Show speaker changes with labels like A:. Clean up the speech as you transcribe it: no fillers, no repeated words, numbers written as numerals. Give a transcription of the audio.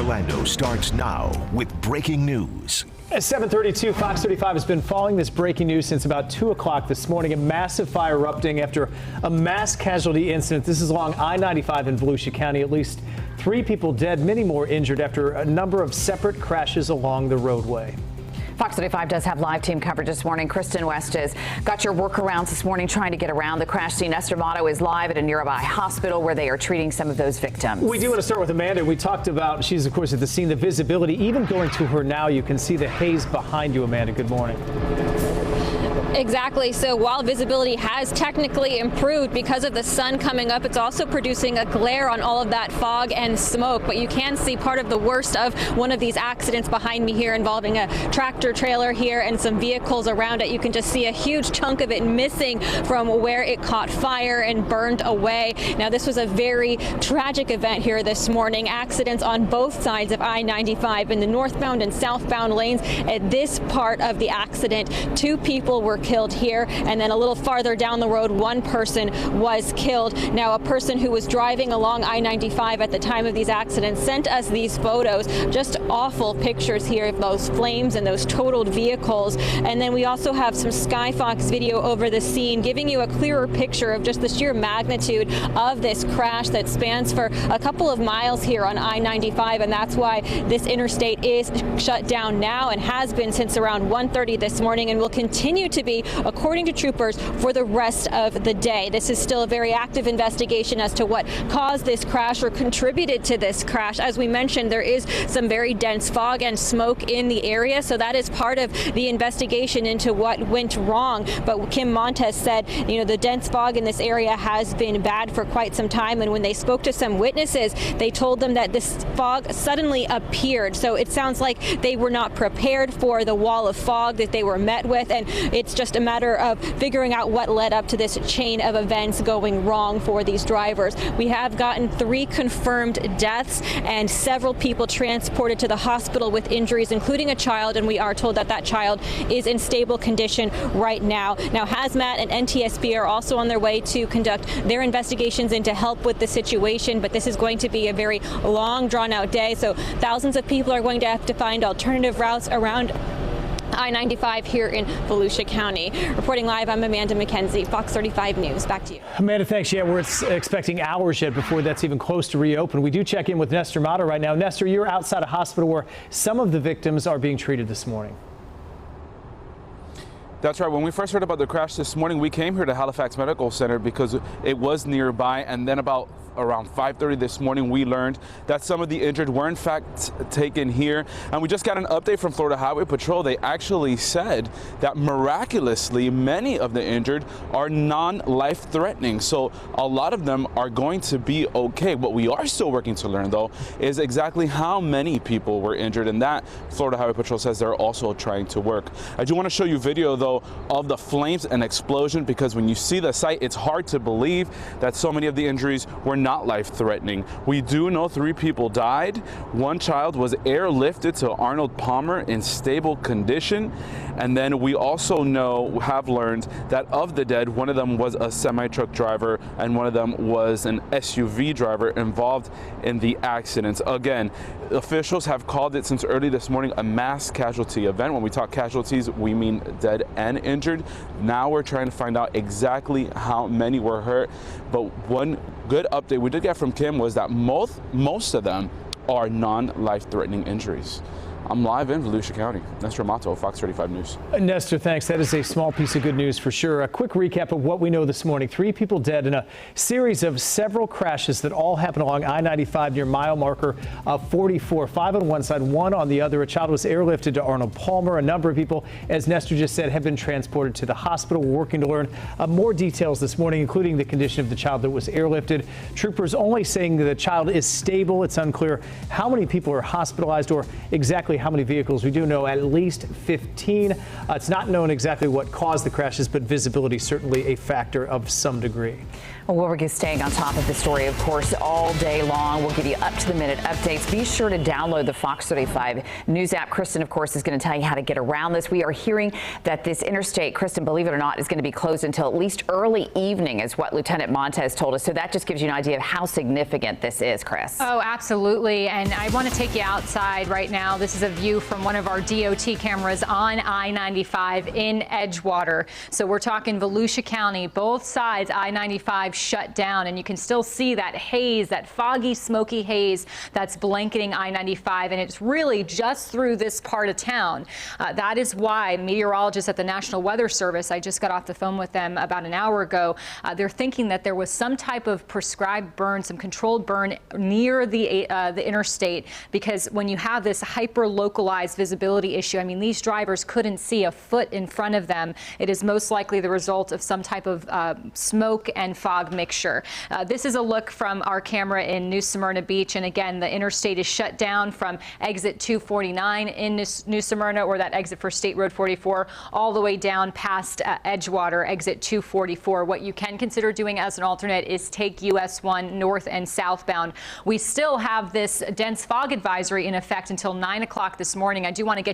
A: Orlando starts now with breaking news.
B: At 7:32, Fox 35 has been following this breaking news since about 2 o'clock this morning. A massive fire erupting after a mass casualty incident. This is along I-95 in Volusia County. At least 3 people dead, many more injured after a number of separate crashes along the roadway.
C: Fox 35 does have live team coverage this morning. Kristen West has got your workarounds this morning trying to get around the crash scene. Esther Motto is live at a nearby hospital where they are treating some of those victims.
B: We do want to start with Amanda. We talked about, she's of course at the scene, the visibility, even going to her now, you can see the haze behind you. Amanda, good morning.
D: Exactly. So while visibility has technically improved because of the sun coming up, it's also producing a glare on all of that fog and smoke. But you can see part of the worst of one of these accidents behind me here involving a tractor trailer here and some vehicles around it. You can just see a huge chunk of it missing from where it caught fire and burned away. Now, this was a very tragic event here this morning. Accidents on both sides of I-95 in the northbound and southbound lanes. At this part of the accident, 2 people were killed here, and then a little farther down the road, 1 person was killed. Now, a person who was driving along I-95 at the time of these accidents sent us these photos, just awful pictures here of those flames and those totaled vehicles. And then we also have some SKYFOX video over the scene, giving you a clearer picture of just the sheer magnitude of this crash that spans for a couple of miles here on I-95, and that's why this interstate is shut down now and has been since around 1:30 this morning, and will continue to be, according to troopers, for the rest of the day. This is still a very active investigation as to what caused this crash or contributed to this crash. As we mentioned, there is some very dense fog and smoke in the area, so that is part of the investigation into what went wrong. But Kim Montes said, you know, the dense fog in this area has been bad for quite some time, and when they spoke to some witnesses, they told them that this fog suddenly appeared. So it sounds like they were not prepared for the wall of fog that they were met with, and it's just a matter of figuring out what led up to this chain of events going wrong for these drivers. We have gotten 3 confirmed deaths and several people transported to the hospital with injuries, including a child, and we are told that that child is in stable condition right now. Now, Hazmat and NTSB are also on their way to conduct their investigations and to help with the situation, but this is going to be a very long, drawn-out day, so thousands of people are going to have to find alternative routes around I-95 here in Volusia County. Reporting live, I'm Amanda McKenzie, Fox 35 News. Back to you.
B: Amanda, thanks. Yeah, we're expecting hours yet before that's even close to reopen. We do check in with Nestor Mata right now. Nestor, you're outside a hospital where some of the victims are being treated this morning.
E: That's right. When we first heard about the crash this morning, we came here to Halifax Medical Center because it was nearby, and then around 5:30 this morning, we learned that some of the injured were in fact taken here. And we just got an update from Florida Highway Patrol. They actually said that miraculously, many of the injured are non-life threatening. So a lot of them are going to be okay. What we are still working to learn, though, is exactly how many people were injured. And that Florida Highway Patrol says they're also trying to work. I do want to show you video, though, of the flames and explosion, because when you see the site, it's hard to believe that so many of the injuries were not life-threatening. We do know 3 people died. 1 child was airlifted to Arnold Palmer in stable condition. And then we also have learned that of the dead, 1 of them was a semi-truck driver and 1 of them was an SUV driver involved in the accidents. Again, officials have called it since early this morning a mass casualty event. When we talk casualties, we mean dead and injured. Now we're trying to find out exactly how many were hurt. But one good update we did get from Kim was that most of them are non-life-threatening injuries. I'm live in Volusia County. Nestor Mato, Fox 35 News.
B: Nestor, thanks. That is a small piece of good news for sure. A quick recap of what we know this morning. 3 people dead in a series of several crashes that all happened along I-95 near mile marker 44. 5 on one side, 1 on the other. A child was airlifted to Arnold Palmer. A number of people, as Nestor just said, have been transported to the hospital. We're working to learn more details this morning, including the condition of the child that was airlifted. Troopers only saying that the child is stable. It's unclear how many people are hospitalized or exactly how many vehicles. We do know at least 15. It's not known exactly what caused the crashes, but visibility certainly a factor of some degree.
C: Well, we're staying on top of the story, of course, all day long. We'll give you up-to-the-minute updates. Be sure to download the Fox 35 News app. Kristen, of course, is going to tell you how to get around this. We are hearing that this interstate, Kristen, believe it or not, is going to be closed until at least early evening, is what Lieutenant Montez told us. So that just gives you an idea of how significant this is, Chris.
F: Oh, absolutely. And I want to take you outside right now. This is a view from one of our DOT cameras on I-95 in Edgewater. So we're talking Volusia County, both sides, I-95 shut down, and you can still see that haze, that foggy, smoky haze that's blanketing I-95, and it's really just through this part of town. That is why meteorologists at the National Weather Service, I just got off the phone with them about an hour ago, they're thinking that there was some type of prescribed burn, some controlled burn near the interstate, because when you have this hyper-localized visibility issue, I mean, these drivers couldn't see a foot in front of them. It is most likely the result of some type of smoke and fog mixture. This is a look from our camera in New Smyrna Beach, and again, the interstate is shut down from exit 249 in New Smyrna, or that exit for State Road 44, all the way down past Edgewater, exit 244. What you can consider doing as an alternate is take US 1 north and southbound. We still have this dense fog advisory in effect until 9 o'clock this morning. I do want to get